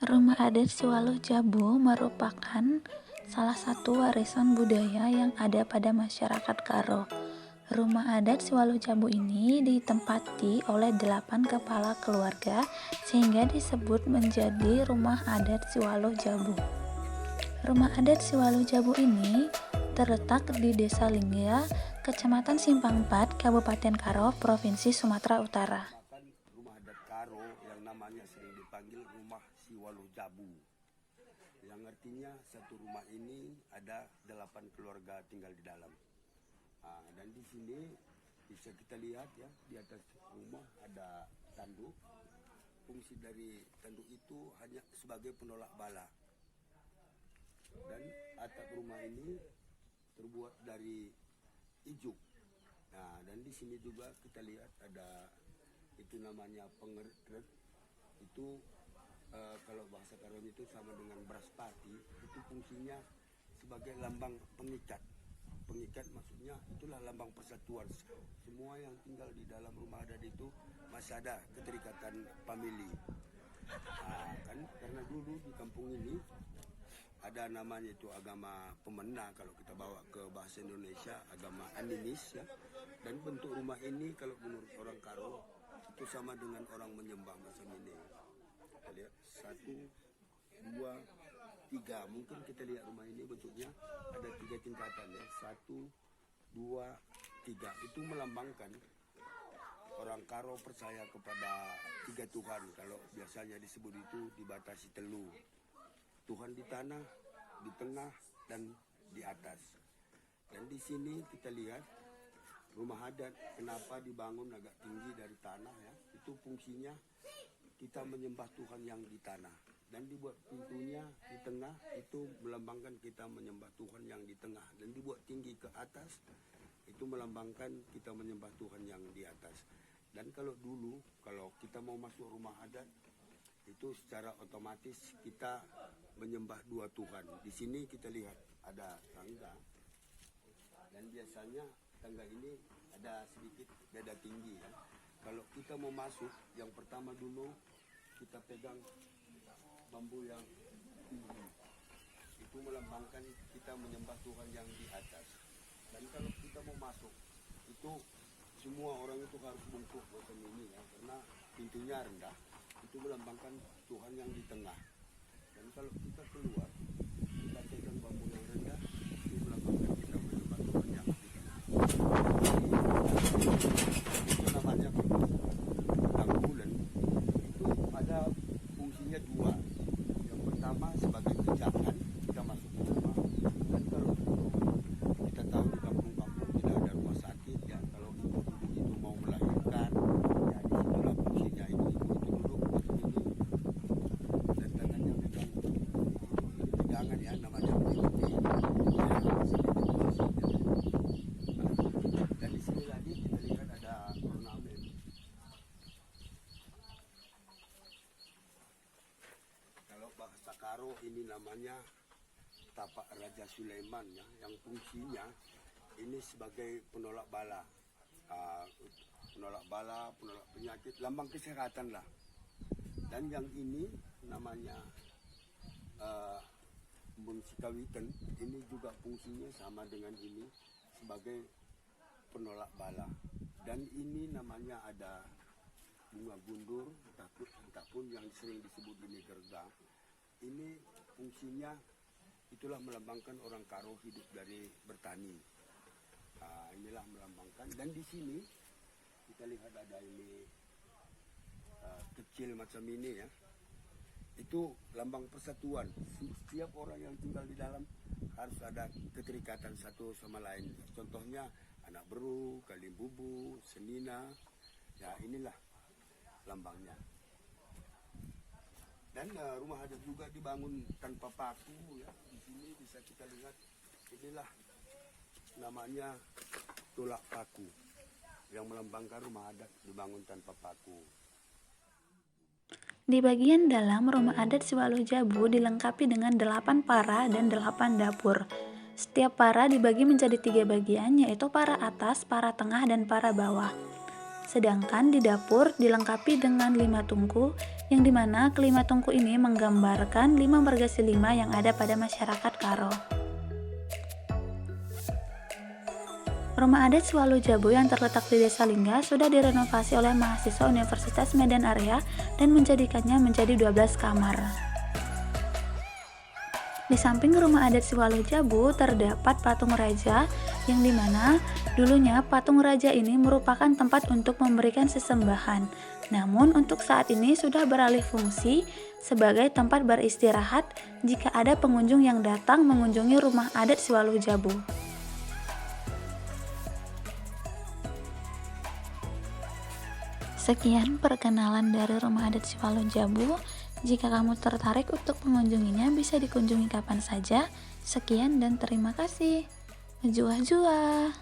Rumah adat Siwaluh Jabu merupakan salah satu warisan budaya yang ada pada masyarakat Karo. Rumah adat Siwaluh Jabu ini ditempati oleh 8 kepala keluarga sehingga disebut menjadi Rumah Adat Siwaluh Jabu. Rumah adat Siwaluh Jabu ini terletak di Desa Lingga, Kecamatan Simpang 4, Kabupaten Karo, Provinsi Sumatera Utara. Rumah adat Karo yang namanya sering dipanggil Rumah Siwaluh Jabu, yang artinya satu rumah ini ada 8 keluarga tinggal di dalam. Dan di sini bisa kita lihat ya, di atas rumah ada tanduk. Fungsi dari tanduk itu hanya sebagai penolak bala. Dan atap rumah ini terbuat dari ijuk. Nah, dan di sini juga kita lihat ada itu namanya pengerek. Itu kalau bahasa Karon itu sama dengan braspati. Itu fungsinya sebagai lambang pengikat. Pengikat maksudnya itulah lambang persatuan. Semua yang tinggal di dalam rumah adat itu masih ada keterikatan famili. Kan karena dulu di kampung ini ada namanya itu agama pemena, kalau kita bawa ke bahasa Indonesia agama animis ya. Dan bentuk rumah ini kalau menurut orang Karo itu sama dengan orang menyembah macam ini. Kita lihat 1, 2, 3. Mungkin kita lihat rumah ini bentuknya ada 3 tingkatan ya. 1, 2, 3. Itu melambangkan orang Karo percaya kepada 3 Tuhan. Kalau biasanya disebut itu dibatasi telu. Tuhan di tanah, di tengah, dan di atas. Dan di sini kita lihat rumah adat kenapa dibangun agak tinggi dari tanah ya. Itu fungsinya kita menyembah Tuhan yang di tanah. Dan dibuat pintunya di tengah itu melambangkan kita menyembah Tuhan yang di tengah. Dan dibuat tinggi ke atas itu melambangkan kita menyembah Tuhan yang di atas. Dan kalau dulu kalau kita mau masuk rumah adat itu secara otomatis kita menyembah 2 Tuhan. Di sini kita lihat ada tangga. Dan biasanya tangga ini ada sedikit beda tinggi ya. Kalau kita mau masuk, yang pertama dulu kita pegang bambu yang tinggi. Itu melambangkan kita menyembah Tuhan yang di atas. Dan kalau kita mau masuk, itu semua orang itu harus bungkuk macam ini ya, karena pintunya rendah. Itu melambangkan Tuhan yang di tengah. Dan kalau kita keluar, kita pegang bambu yang rendah, itu melambangkan kita menyembah Tuhan yang di tengah. Itu namanya tanggulan. Itu ada fungsinya 2. Yang pertama sebagai pijakan kita masuk ke rumah. Dan kalau kita tahu di kampung-kampung tidak ada rumah sakit ya, kalau ibu-ibu itu mau melahirkan, ya disitulah fungsinya itu duduk seperti ini. Dan tangannya pegang pegangan ya, namanya mengikuti. Dan di sini lagi kita lihat ada ornamen. Kalau bahasa Karo ini namanya tapak Raja Sulaiman ya, yang fungsinya ini sebagai penolak bala. Penolak bala, penolak penyakit, lambang kesehatan lah. Dan yang ini namanya Embun Sikawiken, ini juga fungsinya sama dengan ini sebagai penolak bala. Dan ini namanya ada bunga gundur, ataupun yang sering disebut ini gerga. Ini fungsinya itulah melambangkan orang Karo hidup dari bertani. Inilah melambangkan. Dan di sini kita lihat ada ini kecil macam ini ya. Itu lambang persatuan. Setiap orang yang tinggal di dalam harus ada keterikatan satu sama lain. Contohnya anak beru, kalimbubu, senina. Ya inilah lambangnya. Dan rumah adat juga dibangun tanpa paku ya. Di sini bisa kita lihat inilah namanya tolak paku yang melambangkan rumah adat dibangun tanpa paku. Di bagian dalam rumah adat Siwaluh Jabu dilengkapi dengan 8 para dan 8 dapur. Setiap para dibagi menjadi 3 bagian, yaitu para atas, para tengah, dan para bawah. Sedangkan di dapur dilengkapi dengan 5 tungku, yang dimana kelima tungku ini menggambarkan 5 marga silima yang ada pada masyarakat Karo. Rumah adat Siwalu Jabu yang terletak di Desa Lingga sudah direnovasi oleh mahasiswa Universitas Medan Area dan menjadikannya menjadi 12 kamar. Di samping rumah adat Siwalu Jabu terdapat patung raja, yang dimana dulunya patung raja ini merupakan tempat untuk memberikan sesembahan. Namun untuk saat ini sudah beralih fungsi sebagai tempat beristirahat jika ada pengunjung yang datang mengunjungi rumah adat Siwalu Jabu. Sekian perkenalan dari rumah adat Siwalu Jabu. Jika kamu tertarik untuk mengunjunginya, bisa dikunjungi kapan saja. Sekian dan terima kasih. Jua-jua.